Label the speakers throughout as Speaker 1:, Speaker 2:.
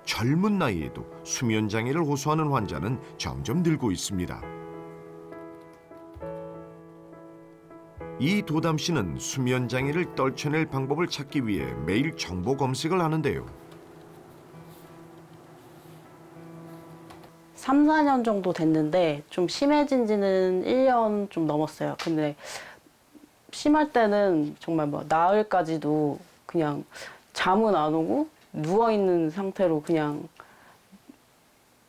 Speaker 1: 젊은 나이에도 수면 장애를 호소하는 환자는 점점 늘고 있습니다. 이도담 씨는 수면 장애를 떨쳐낼 방법을 찾기 위해 매일 정보 검색을 하는데요.
Speaker 2: 3, 4년 정도 됐는데 좀 심해진 지는 1년 좀 넘었어요. 근데 심할 때는 정말 뭐 나흘까지도 그냥 잠은 안 오고 누워있는 상태로 그냥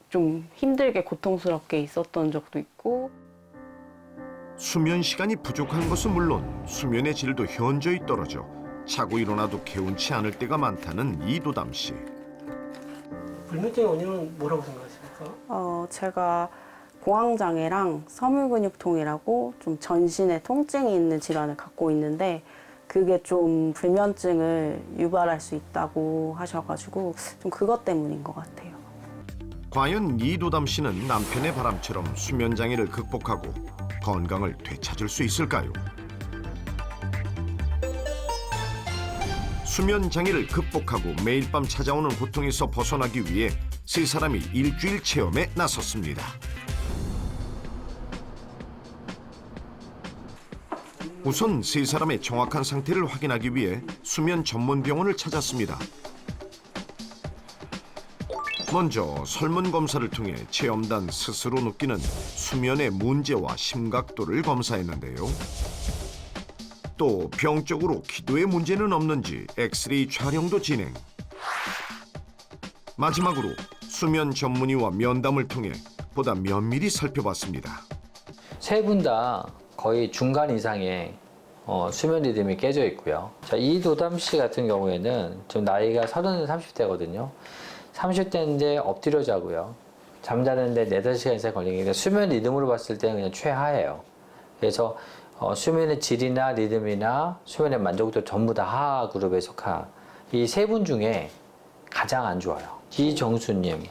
Speaker 2: 좀 힘들게 고통스럽게 있었던 적도 있고.
Speaker 1: 수면 시간이 부족한 것은 물론 수면의 질도 현저히 떨어져 자고 일어나도 개운치 않을 때가 많다는 이도담 씨.
Speaker 3: 불면증의 원인은 뭐라고 생각하십니까?
Speaker 2: 제가 공황장애랑 섬유근육통이라고 좀 전신에 통증이 있는 질환을 갖고 있는데 그게 좀 불면증을 유발할 수 있다고 하셔가지고 좀 그것 때문인 것 같아요.
Speaker 1: 과연 이도담 씨는 남편의 바람처럼 수면 장애를 극복하고 건강을 되찾을 수 있을까요? 수면 장애를 극복하고 매일 밤 찾아오는 고통에서 벗어나기 위해 세 사람이 일주일 체험에 나섰습니다. 우선 세 사람의 정확한 상태를 확인하기 위해 수면 전문 병원을 찾았습니다. 먼저 설문 검사를 통해 체험단 스스로 느끼는 수면의 문제와 심각도를 검사했는데요. 또 병적으로 기도에 문제는 없는지 엑스레이 촬영도 진행. 마지막으로 수면 전문의와 면담을 통해 보다 면밀히 살펴봤습니다.
Speaker 4: 세 분 다 거의 중간 이상의 수면 리듬이 깨져 있고요. 자, 이도담 씨 같은 경우에는 지금 나이가 30, 30대거든요. 30대인데 엎드려 자고요. 잠자는데 4-5시간 이상 걸리는 게 수면 리듬으로 봤을 때는 그냥 최하예요. 그래서 수면의 질이나 리듬이나 수면의 만족도 전부 다 하 그룹에 속한 이 세 분 중에 가장 안 좋아요. 이정수님,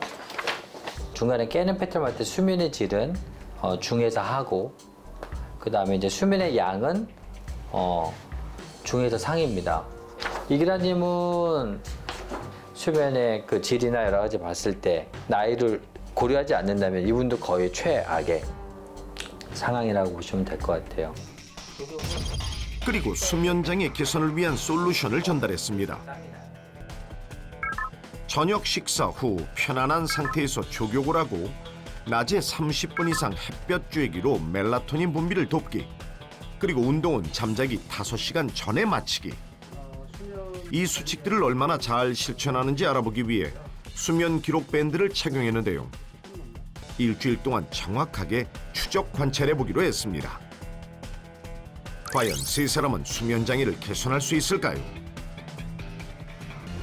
Speaker 4: 중간에 깨는 패턴 할 때 수면의 질은 중에서 하고, 그 다음에 이제 수면의 양은 중에서 상입니다. 이기라님은 수면의 그 질이나 여러 가지 봤을 때 나이를 고려하지 않는다면 이분도 거의 최악의 상황이라고 보시면 될 것 같아요.
Speaker 1: 그리고 수면 장애 개선을 위한 솔루션을 전달했습니다. 저녁 식사 후 편안한 상태에서 족욕을 하고 낮에 30분 이상 햇볕 쬐기로 멜라토닌 분비를 돕기, 그리고 운동은 잠자기 5시간 전에 마치기. 이 수칙들을 얼마나 잘 실천하는지 알아보기 위해 수면 기록 밴드를 착용했는데요. 일주일 동안 정확하게 추적 관찰해 보기로 했습니다. 과연 세 사람은 수면 장애를 개선할 수 있을까요?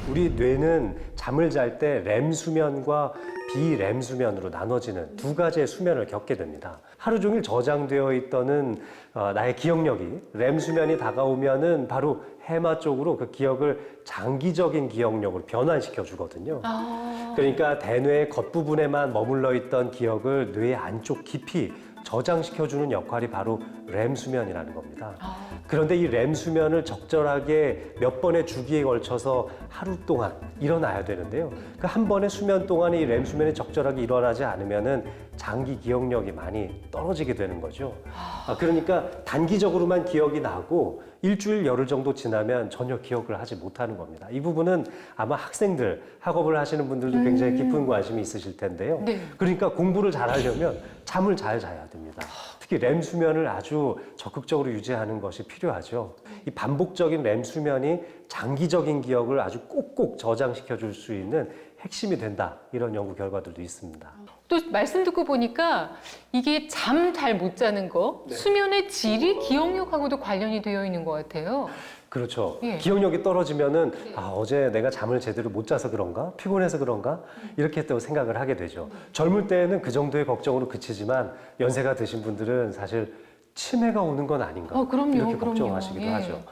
Speaker 5: 우리 뇌는 잠을 잘 때 렘 수면과 비렘 수면으로 나눠지는 두 가지의 수면을 겪게 됩니다. 하루 종일 저장되어 있던 나의 기억력이 렘 수면이 다가오면은 바로 해마 쪽으로 그 기억을 장기적인 기억력으로 변환시켜 주거든요. 그러니까 대뇌의 겉부분에만 머물러 있던 기억을 뇌의 안쪽 깊이 저장시켜주는 역할이 바로 렘 수면이라는 겁니다. 그런데 이 렘 수면을 적절하게 몇 번의 주기에 걸쳐서 하루 동안 일어나야 되는데요. 그 한 번의 수면 동안에 이 렘 수면이 적절하게 일어나지 않으면은 장기 기억력이 많이 떨어지게 되는 거죠. 그러니까 단기적으로만 기억이 나고 일주일, 열흘 정도 지나면 전혀 기억을 하지 못하는 겁니다. 이 부분은 아마 학생들, 학업을 하시는 분들도 굉장히 깊은 관심이 있으실 텐데요.
Speaker 6: 네.
Speaker 5: 그러니까 공부를 잘하려면 잠을 잘 자야 됩니다. 특히 렘 수면을 아주 적극적으로 유지하는 것이 필요하죠. 이 반복적인 렘 수면이 장기적인 기억을 아주 꼭꼭 저장시켜 줄 수 있는 핵심이 된다. 이런 연구 결과들도 있습니다.
Speaker 6: 또 말씀 듣고 보니까 이게 잠 잘 못 자는 거, 수면의 질이 기억력하고도 관련이 되어 있는 것 같아요.
Speaker 5: 그렇죠.
Speaker 6: 예.
Speaker 5: 기억력이 떨어지면은 어제 내가 잠을 제대로 못 자서 그런가? 피곤해서 그런가? 이렇게 또 생각을 하게 되죠. 젊을 때는 그 정도의 걱정으로 그치지만 연세가 드신 분들은 사실 치매가 오는 건 아닌가?
Speaker 6: 그럼요,
Speaker 5: 이렇게
Speaker 6: 그럼요.
Speaker 5: 걱정하시기도
Speaker 6: 예.
Speaker 5: 하죠.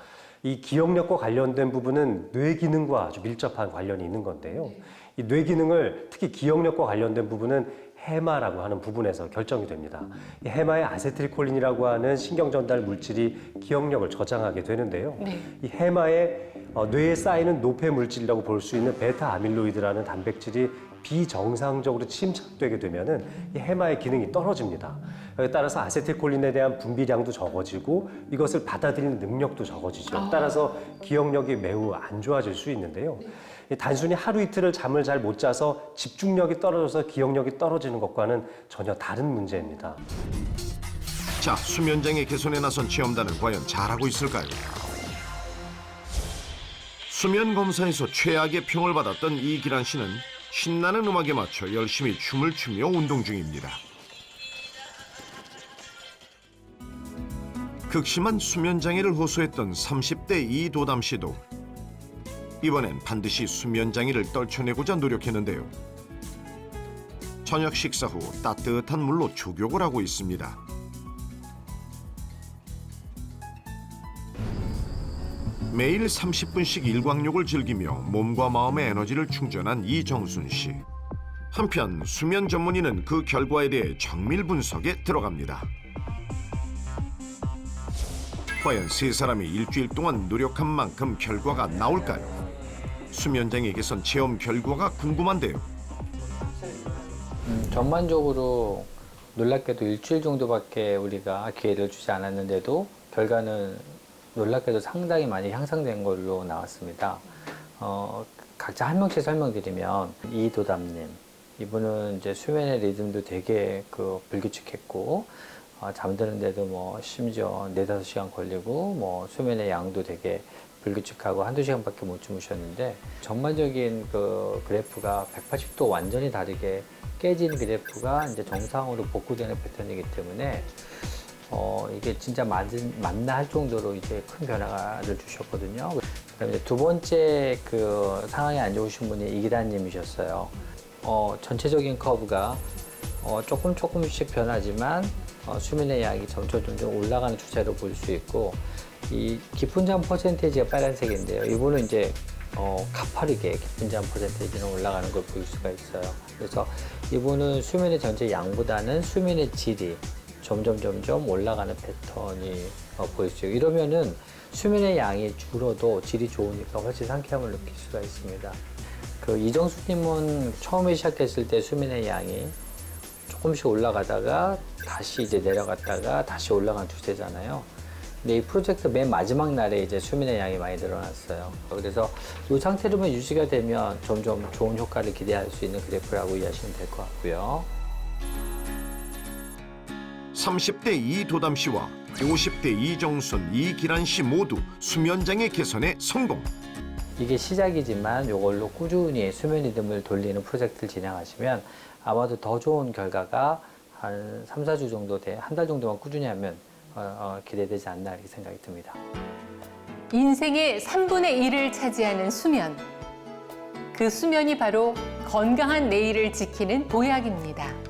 Speaker 5: 이 기억력과 관련된 부분은 뇌 기능과 아주 밀접한 관련이 있는 건데요. 이 뇌 기능을 특히 기억력과 관련된 부분은 해마라고 하는 부분에서 결정이 됩니다. 이 해마의 아세틸콜린이라고 하는 신경 전달 물질이 기억력을 저장하게 되는데요.
Speaker 6: 네.
Speaker 5: 이 해마의 뇌에 쌓이는 노폐 물질이라고 볼 수 있는 베타 아밀로이드라는 단백질이 비정상적으로 침착되게 되면은 이 해마의 기능이 떨어집니다. 따라서 아세틸콜린에 대한 분비량도 적어지고 이것을 받아들이는 능력도 적어지죠. 따라서 기억력이 매우 안 좋아질 수 있는데요. 단순히 하루 이틀을 잠을 잘 못 자서 집중력이 떨어져서 기억력이 떨어지는 것과는 전혀 다른 문제입니다.
Speaker 1: 자, 수면장애 개선에 나선 체험단은 과연 잘하고 있을까요? 수면 검사에서 최악의 평을 받았던 이기란 씨는 신나는 음악에 맞춰 열심히 춤을 추며 운동 중입니다. 극심한 수면장애를 호소했던 30대 이도담 씨도 이번엔 반드시 수면장애를 떨쳐내고자 노력했는데요. 저녁 식사 후 따뜻한 물로 족욕을 하고 있습니다. 매일 30분씩 일광욕을 즐기며 몸과 마음의 에너지를 충전한 이정순 씨. 한편 수면 전문의는 그 결과에 대해 정밀 분석에 들어갑니다. 과연 세 사람이 일주일 동안 노력한 만큼 결과가 나올까요? 수면장애 개선 체험 결과가 궁금한데요.
Speaker 4: 전반적으로 놀랍게도 일주일 정도밖에 우리가 기회를 주지 않았는데도 결과는 놀랍게도 상당히 많이 향상된 걸로 나왔습니다. 각자 한 명씩 설명드리면 이도담님, 이분은 이제 수면의 리듬도 되게 불규칙했고 잠드는데도 뭐 심지어 4-5시간 걸리고 뭐 수면의 양도 되게 불규칙하고 1-2시간밖에 못 주무셨는데 전반적인 그 그래프가 180도 완전히 다르게 깨진 그래프가 이제 정상으로 복구되는 패턴이기 때문에 이게 진짜 맞나 할 정도로 이제 큰 변화를 주셨거든요. 그다음에 이제 두 번째 그 상황이 안 좋으신 분이 이기란님이셨어요. 전체적인 커브가 조금씩 변하지만 수면의 양이 점점 올라가는 추세로 볼 수 있고 이 깊은 잠 퍼센테이지가 빨간색인데요. 이분은 이제 가파르게 깊은 잠 퍼센테이지는 올라가는 걸 볼 수가 있어요. 그래서 이분은 수면의 전체 양보다는 수면의 질이 점점 올라가는 패턴이 보일 수 있어요. 이러면은 수면의 양이 줄어도 질이 좋으니까 훨씬 상쾌함을 느낄 수가 있습니다. 그 이정수님은 처음에 시작했을 때 수면의 양이 조금씩 올라가다가 다시 이제 내려갔다가 다시 올라간 추세잖아요. 근데 이 프로젝트 맨 마지막 날에 이제 수면의 양이 많이 늘어났어요. 그래서 이 상태로만 유지가 되면 점점 좋은 효과를 기대할 수 있는 그래프라고 이해하시면 될 것 같고요.
Speaker 1: 30대 이도담 씨와 50대 이정순, 이기란 씨 모두 수면장애 개선에 성공.
Speaker 4: 이게 시작이지만 이걸로 꾸준히 수면 리듬을 돌리는 프로젝트를 진행하시면 아마도 더 좋은 결과가 한 3-4주 정도 한 달 정도만 꾸준히 하면 기대되지 않나 이렇게 생각이 듭니다.
Speaker 6: 인생의 3분의 1을 차지하는 수면. 그 수면이 바로 건강한 내일을 지키는 보약입니다.